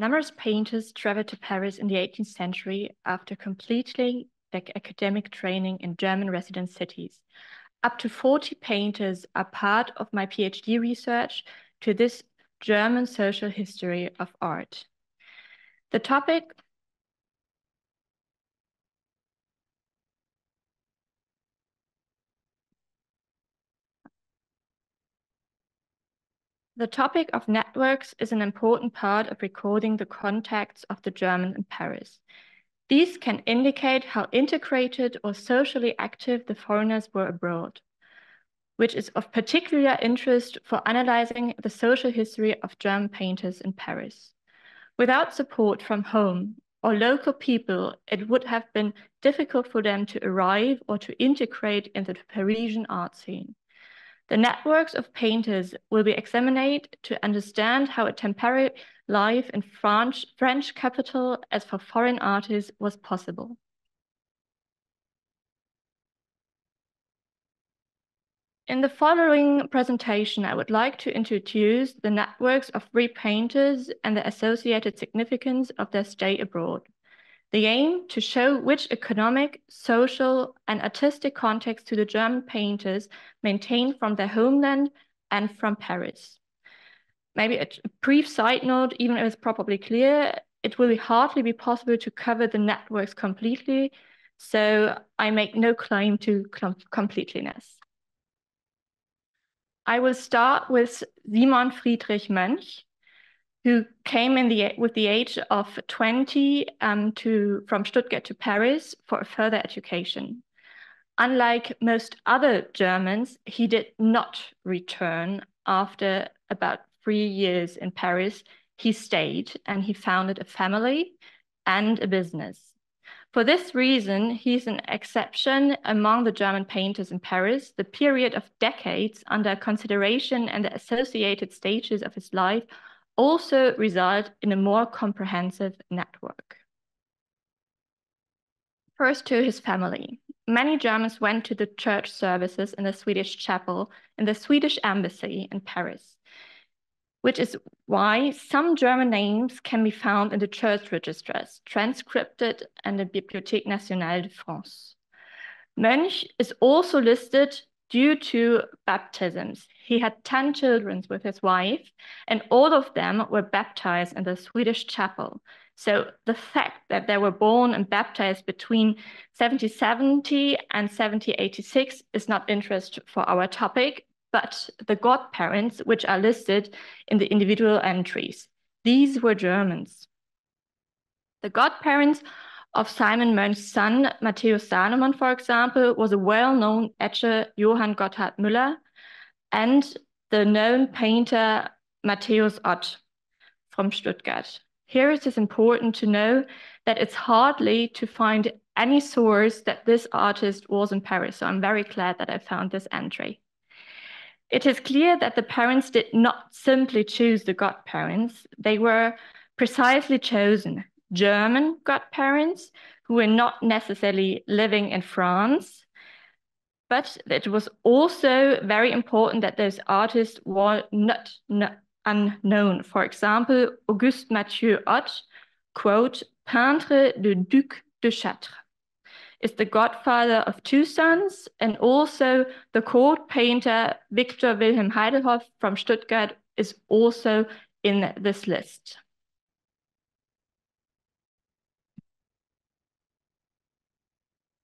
Numerous painters traveled to Paris in the 18th century after completing their academic training in German residence cities. Up to 40 painters are part of my PhD research to this German social history of art. The topic of networks is an important part of recording the contacts of the Germans in Paris. These can indicate how integrated or socially active the foreigners were abroad, which is of particular interest for analyzing the social history of German painters in Paris. Without support from home or local people, it would have been difficult for them to arrive or to integrate into the Parisian art scene. The networks of painters will be examined to understand how a temporary life in French capital as for foreign artists was possible. In the following presentation, I would like to introduce the networks of three painters and the associated significance of their stay abroad. The aim to show which economic, social, and artistic context to the German painters maintained from their homeland and from Paris. Maybe a brief side note, even if it's probably clear, it will hardly be possible to cover the networks completely, so I make no claim to completeness. I will start with Simon Friedrich Mönch, who came with the age of 20 from Stuttgart to Paris for further education. Unlike most other Germans, he did not return after about 3 years in Paris. He stayed and he founded a family and a business. For this reason, he's an exception among the German painters in Paris. The period of decades under consideration and the associated stages of his life also result in a more comprehensive network. First, to his family. Many Germans went to the church services in the Swedish chapel in the Swedish embassy in Paris, which is why some German names can be found in the church registers, transcribed in the Bibliothèque Nationale de France. Mönch is also listed due to baptisms. He had 10 children with his wife, and all of them were baptized in the Swedish chapel. So the fact that they were born and baptized between 1770 and 1786 is not interest for our topic, but the godparents, which are listed in the individual entries. These were Germans. The godparents of Simon Mönch's son, Matthäus Salomon, for example, was a well-known etcher, Johann Gotthard Müller, and the known painter, Matthäus Ott from Stuttgart. Here it is important to know that it's hardly to find any source that this artist was in Paris, so I'm very glad that I found this entry. It is clear that the parents did not simply choose the godparents. They were precisely chosen German godparents who were not necessarily living in France, but it was also very important that those artists were not unknown. For example, Auguste Mathieu Ott, quote, peintre de Duc de Chartres, is the godfather of 2 sons, and also the court painter Victor Wilhelm Heidelhoff from Stuttgart is also in this list.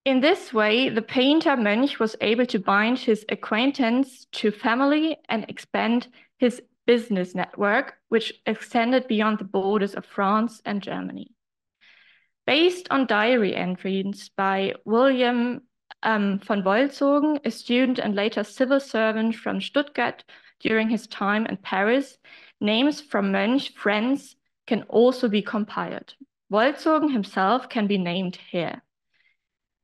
In this way, the painter Mönch was able to bind his acquaintance to family and expand his business network, which extended beyond the borders of France and Germany. Based on diary entries by William von Wolzogen, a student and later civil servant from Stuttgart during his time in Paris, names from Mönch's friends can also be compiled. Wolzogen himself can be named here.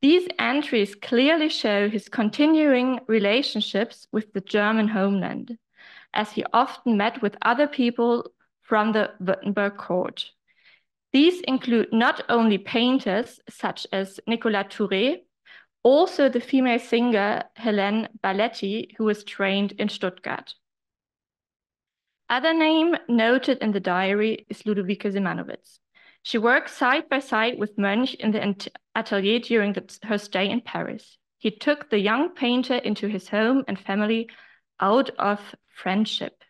These entries clearly show his continuing relationships with the German homeland, as he often met with other people from the Württemberg court. These include not only painters such as Nicolas Touré, also the female singer Hélène Balletti, who was trained in Stuttgart. Other name noted in the diary is Ludwika Simanowitz. She worked side by side with Munch in the atelier during her stay in Paris. He took the young painter into his home and family out of friendship.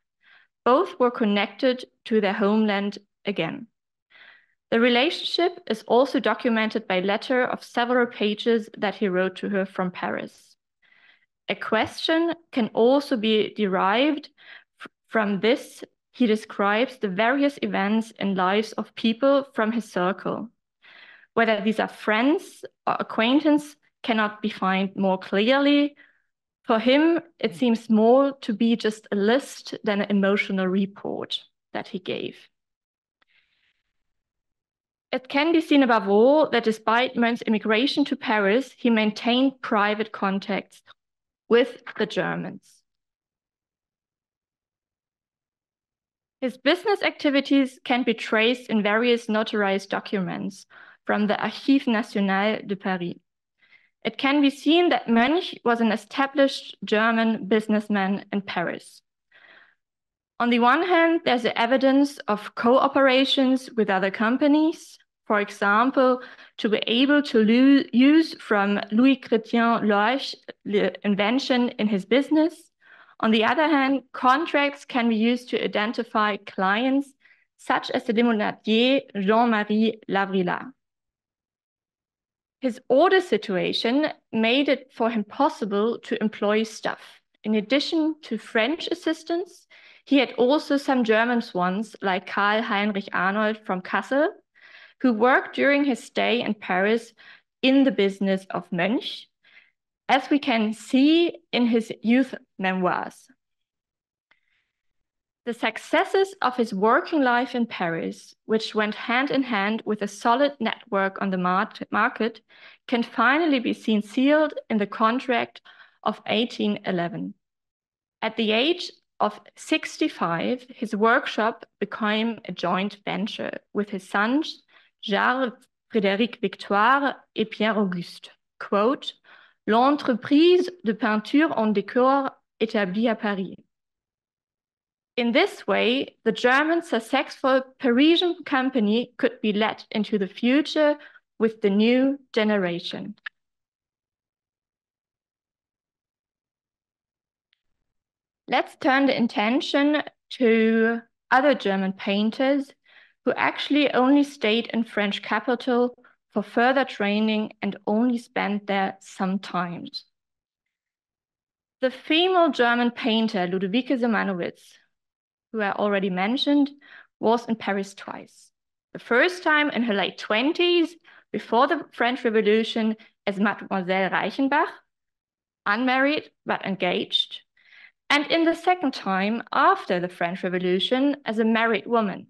Both were connected to their homeland again. The relationship is also documented by letter of several pages that he wrote to her from Paris. A question can also be derived from this. He describes the various events in lives of people from his circle. Whether these are friends or acquaintances cannot be defined more clearly. For him, it seems more to be just a list than an emotional report that he gave. It can be seen above all that despite Mönch's immigration to Paris, he maintained private contacts with the Germans. His business activities can be traced in various notarized documents from the Archives National de Paris. It can be seen that Mönch was an established German businessman in Paris. On the one hand, there's evidence of cooperations with other companies, for example, to be able to use from Louis Chrétien Loache the invention in his business. On the other hand, contracts can be used to identify clients, such as the limonadier Jean-Marie Lavrilla. His order situation made it for him possible to employ staff. In addition to French assistants, he had also some German ones, like Karl Heinrich Arnold from Kassel, who worked during his stay in Paris in the business of Mönch, as we can see in his youth memoirs. The successes of his working life in Paris, which went hand in hand with a solid network on the market, can finally be seen sealed in the contract of 1811. At the age of 65, his workshop became a joint venture with his sons, Charles Frédéric Victoire et Pierre Auguste. Quote, l'entreprise de peinture en décor établie à Paris. In this way, the German successful Parisian company could be led into the future with the new generation. Let's turn the attention to other German painters who actually only stayed in French capital for further training and only spent there sometimes. The female German painter Ludwika Simanowitz, who I already mentioned, was in Paris twice. The first time in her late 20s, before the French Revolution, as Mademoiselle Reichenbach, unmarried but engaged, and in the second time after the French Revolution as a married woman.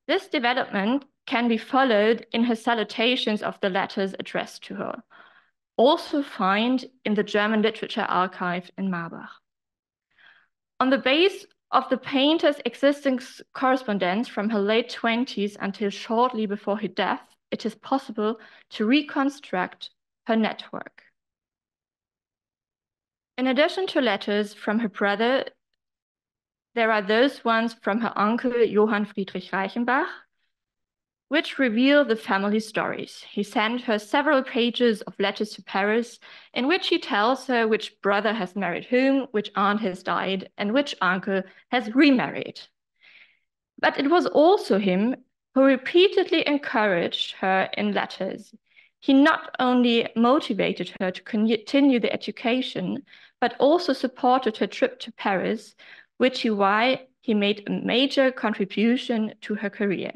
This development can be followed in her salutations of the letters addressed to her, also found in the German Literature Archive in Marbach. On the base of the painter's existing correspondence from her late 20s until shortly before her death, it is possible to reconstruct her network. In addition to letters from her brother, there are those ones from her uncle Johann Friedrich Reichenbach, which reveal the family stories. He sent her several pages of letters to Paris in which he tells her which brother has married whom, which aunt has died, and which uncle has remarried. But it was also him who repeatedly encouraged her in letters. He not only motivated her to continue the education, but also supported her trip to Paris, which is why he made a major contribution to her career.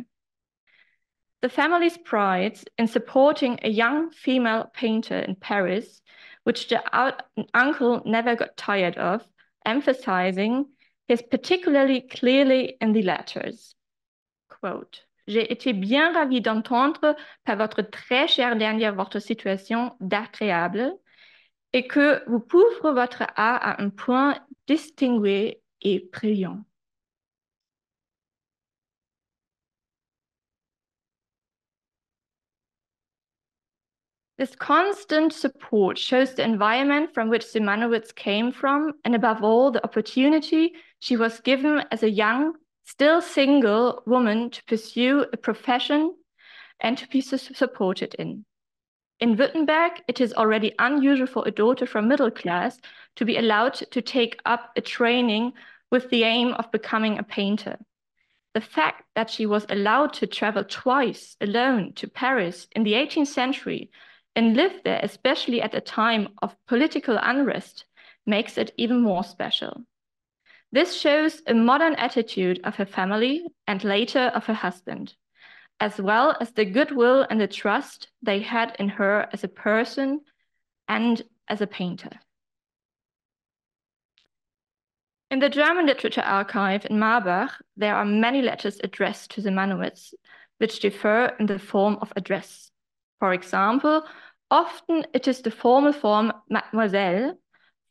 The family's pride in supporting a young female painter in Paris, which the uncle never got tired of, emphasizing, is particularly clearly in the letters. Quote, j'ai été bien ravie d'entendre par votre très chère dernière votre situation d'agréable et que vous pouvez votre art à un point distingué et brillant. This constant support shows the environment from which Simanowitz came from, and above all, the opportunity she was given as a young, still single woman to pursue a profession and to be supported in. In Württemberg, it is already unusual for a daughter from middle class to be allowed to take up a training with the aim of becoming a painter. The fact that she was allowed to travel twice alone to Paris in the 18th century and live there, especially at a time of political unrest, makes it even more special. This shows a modern attitude of her family and later of her husband, as well as the goodwill and the trust they had in her as a person and as a painter. In the German Literature Archive in Marbach, there are many letters addressed to Simanowitz, which differ in the form of address. For example, often it is the formal form Mademoiselle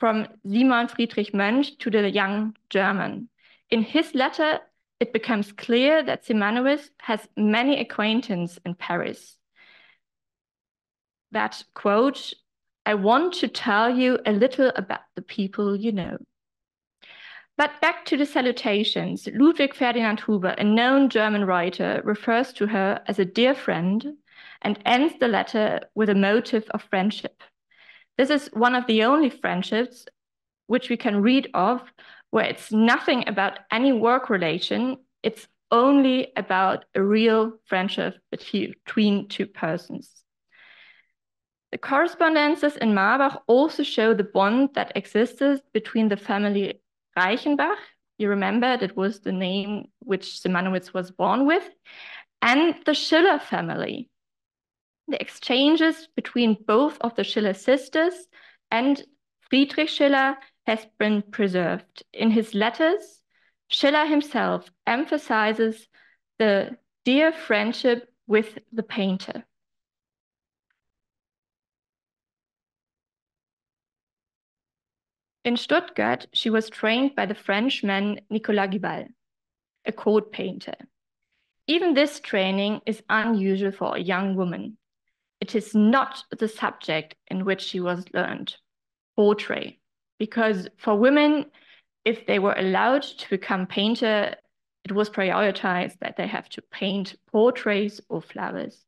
from Simon Friedrich Mönch to the young German. In his letter, it becomes clear that Simanowitz has many acquaintances in Paris. That, quote, I want to tell you a little about the people you know. But back to the salutations, Ludwig Ferdinand Huber, a known German writer, refers to her as a dear friend and ends the letter with a motive of friendship. This is one of the only friendships which we can read of where it's nothing about any work relation, it's only about a real friendship between two persons. The correspondences in Marbach also show the bond that existed between the family Reichenbach, you remember that was the name which Simanowitz was born with, and the Schiller family. The exchanges between both of the Schiller sisters and Friedrich Schiller has been preserved. In his letters, Schiller himself emphasizes the dear friendship with the painter. In Stuttgart, she was trained by the Frenchman Nicolas Guibal, a court painter. Even this training is unusual for a young woman. It is not the subject in which she was learned, portrait, because for women, if they were allowed to become painter, it was prioritized that they have to paint portraits or flowers.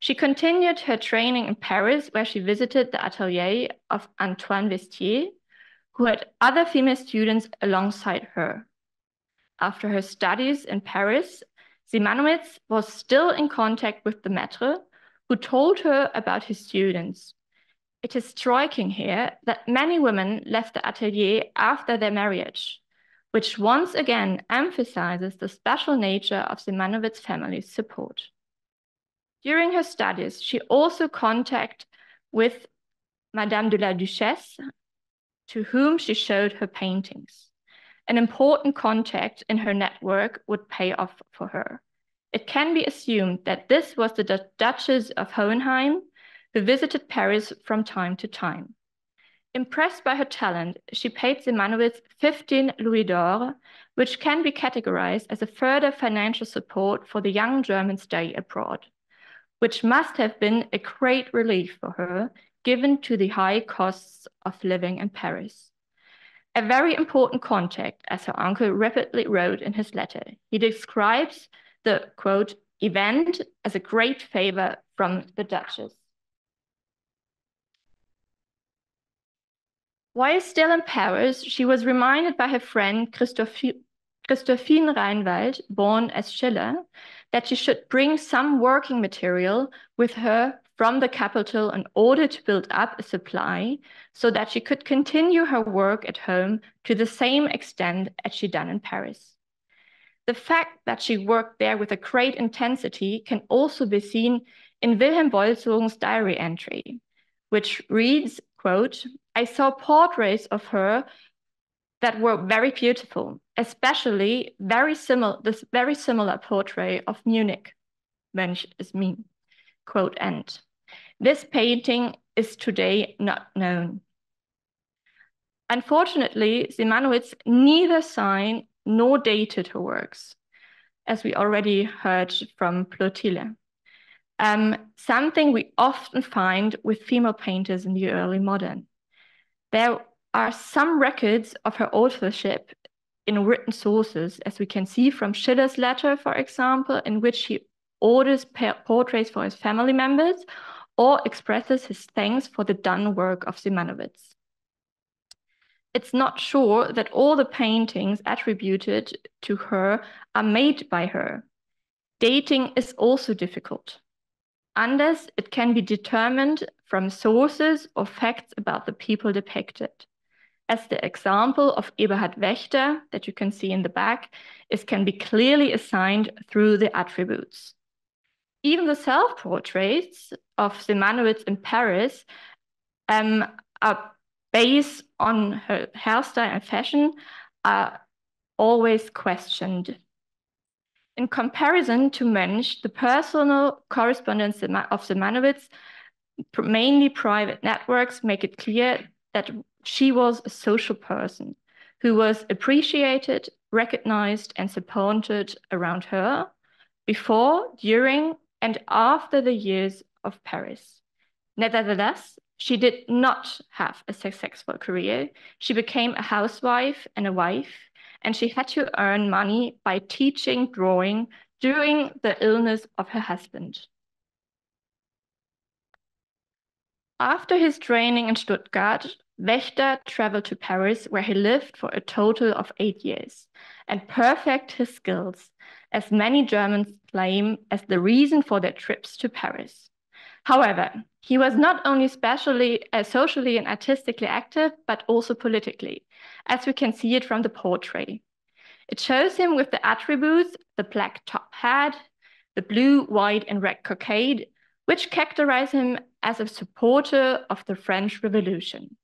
She continued her training in Paris, where she visited the atelier of Antoine Vestier, who had other female students alongside her. After her studies in Paris, Simanowitz was still in contact with the maître, who told her about his students. It is striking here that many women left the atelier after their marriage, which once again emphasizes the special nature of Simanowitz's family's support. During her studies, she also contacted with Madame de la Duchesse, to whom she showed her paintings. An important contact in her network would pay off for her. It can be assumed that this was the Duchess of Hohenheim, who visited Paris from time to time. Impressed by her talent, she paid Simanowitz 15 louis d'or, which can be categorized as a further financial support for the young German stay abroad, which must have been a great relief for her, given to the high costs of living in Paris. A very important contact, as her uncle rapidly wrote in his letter. He describes the, quote, event as a great favor from the Duchess. While still in Paris, she was reminded by her friend Christophine Reinwald, born as Schiller, that she should bring some working material with her from the capital in order to build up a supply so that she could continue her work at home to the same extent as she done in Paris. The fact that she worked there with a great intensity can also be seen in Wilhelm Bolzogen's diary entry, which reads, quote, I saw portraits of her that were very beautiful, especially this very similar portrait of Munich, Mönch is mean, quote, end. This painting is today not known. Unfortunately, Simanowitz neither signed nor dated her works, as we already heard from Plotille. Something we often find with female painters in the early modern. There are some records of her authorship in written sources, as we can see from Schiller's letter, for example, in which he orders portraits for his family members or expresses his thanks for the done work of Simanowitz. It's not sure that all the paintings attributed to her are made by her. Dating is also difficult, unless it can be determined from sources or facts about the people depicted. As the example of Eberhard Wächter, that you can see in the back, can be clearly assigned through the attributes. Even the self-portraits of Simanowitz in Paris are based on her hairstyle and fashion, are always questioned. In comparison to Munch, the personal correspondence of Simanowitz, mainly private networks, make it clear that she was a social person who was appreciated, recognized, and supported around her before, during, and after the years of Paris. Nevertheless, she did not have a successful career. She became a housewife and a wife, and she had to earn money by teaching drawing during the illness of her husband. After his training in Stuttgart, Wächter traveled to Paris, where he lived for a total of 8 years, and perfected his skills, as many Germans claim as the reason for their trips to Paris. However, he was not only socially and artistically active, but also politically, as we can see it from the portrait. It shows him with the attributes, the black top hat, the blue, white, and red cockade, which characterize him as a supporter of the French Revolution.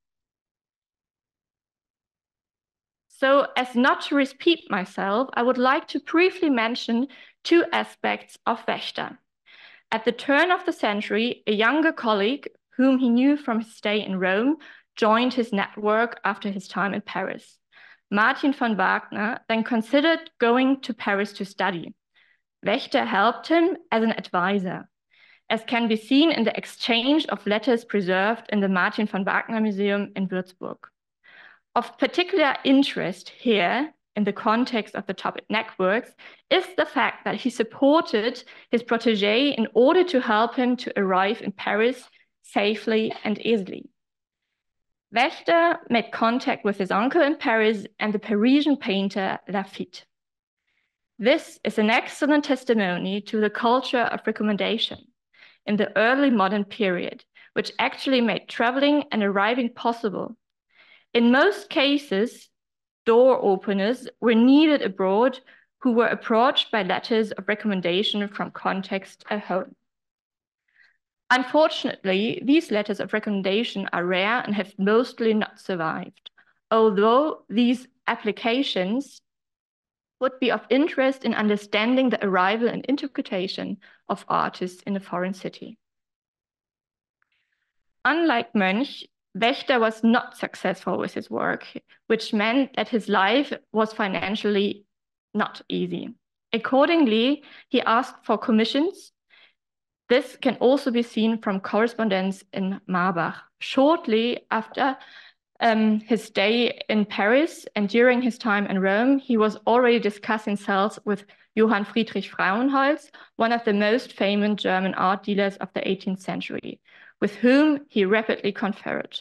So, as not to repeat myself, I would like to briefly mention 2 aspects of Wächter. At the turn of the century, a younger colleague, whom he knew from his stay in Rome, joined his network after his time in Paris. Martin von Wagner then considered going to Paris to study. Wächter helped him as an advisor, as can be seen in the exchange of letters preserved in the Martin von Wagner Museum in Würzburg. Of particular interest here, in the context of the topic networks, is the fact that he supported his protege in order to help him to arrive in Paris safely and easily. Wächter made contact with his uncle in Paris and the Parisian painter Lafitte. This is an excellent testimony to the culture of recommendation in the early modern period, which actually made traveling and arriving possible. In most cases, door openers were needed abroad who were approached by letters of recommendation from contacts at home. Unfortunately, these letters of recommendation are rare and have mostly not survived, although these applications would be of interest in understanding the arrival and interpretation of artists in a foreign city. Unlike Munch, Wächter was not successful with his work, which meant that his life was financially not easy. Accordingly, he asked for commissions. This can also be seen from correspondence in Marbach. Shortly after his stay in Paris and during his time in Rome, he was already discussing sales with Johann Friedrich Frauenholz, one of the most famous German art dealers of the 18th century, with whom he rapidly conferred.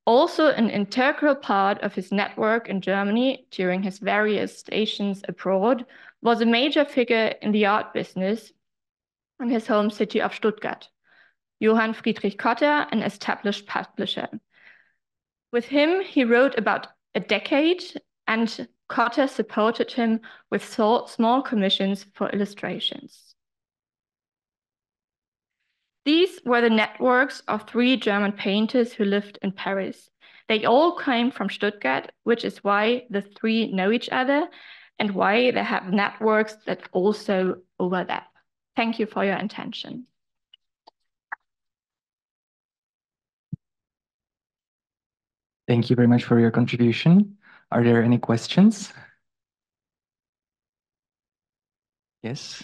Also an integral part of his network in Germany during his various stations abroad was a major figure in the art business in his home city of Stuttgart, Johann Friedrich Cotter, an established publisher. With him, he wrote about a decade, and Cotter supported him with small commissions for illustrations. These were the networks of 3 German painters who lived in Paris. They all came from Stuttgart, which is why the 3 know each other and why they have networks that also overlap. Thank you for your attention. Thank you very much for your contribution. Are there any questions? Yes.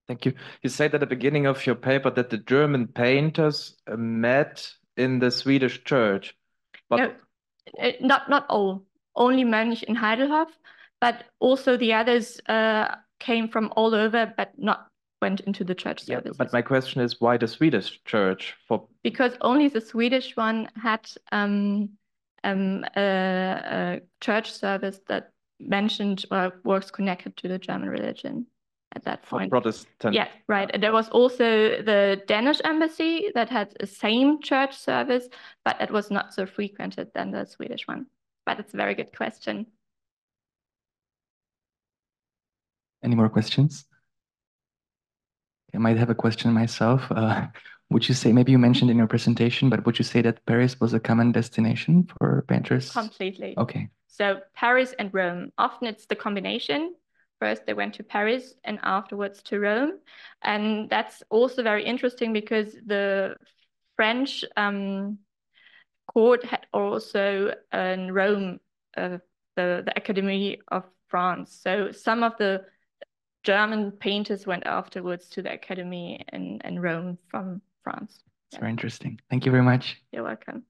Thank you. You said at the beginning of your paper that the German painters met in the Swedish church. But No, Not all, only Mönch in Heidelhof, but also the others came from all over, but not went into the church services. But my question is, why the Swedish church? Because only the Swedish one had a church service that mentioned or was connected to the German religion at that point. For Protestant. Yeah, right. And there was also the Danish embassy that had the same church service, but it was not so frequented than the Swedish one. But it's a very good question. Any more questions? I might have a question myself. Would you say, maybe you mentioned in your presentation, but would you say that Paris was a common destination for painters? Completely. Okay. So Paris and Rome, often it's the combination. First they went to Paris and afterwards to Rome. And that's also very interesting because the French court had also in Rome the Academy of France. So some of the German painters went afterwards to the Academy in Rome from France. It's very interesting. Thank you very much. You're welcome.